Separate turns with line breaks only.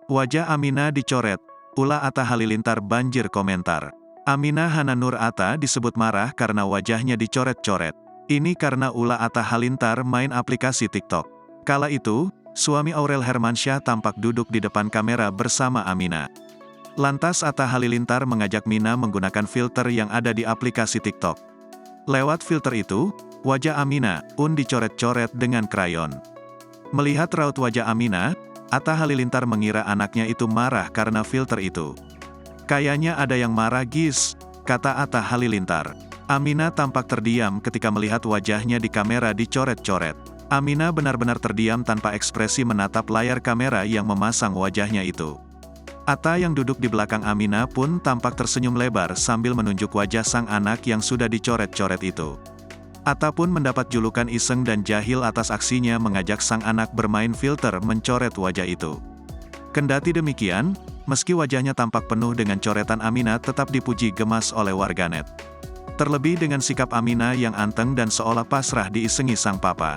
Wajah Aminah dicoret, ulah Atta Halilintar banjir komentar. Aminah Hana Nur Atta disebut marah karena wajahnya dicoret-coret. Ini karena ulah Atta Halilintar main aplikasi TikTok. Kala itu, suami Aurel Hermansyah tampak duduk di depan kamera bersama Aminah. Lantas Atta Halilintar mengajak Mina menggunakan filter yang ada di aplikasi TikTok. Lewat filter itu, wajah Aminah pun dicoret-coret dengan krayon. Melihat raut wajah Aminah, Atta Halilintar mengira anaknya itu marah karena filter itu. "Kayaknya ada yang marah gis," kata Atta Halilintar. Aminah tampak terdiam ketika melihat wajahnya di kamera dicoret-coret. Aminah benar-benar terdiam tanpa ekspresi menatap layar kamera yang memasang wajahnya itu. Atta yang duduk di belakang Aminah pun tampak tersenyum lebar sambil menunjuk wajah sang anak yang sudah dicoret-coret itu. Atta pun mendapat julukan iseng dan jahil atas aksinya mengajak sang anak bermain filter mencoret wajah itu. Kendati demikian, meski wajahnya tampak penuh dengan coretan Aminah tetap dipuji gemas oleh warganet. Terlebih dengan sikap Aminah yang anteng dan seolah pasrah diisengi sang papa.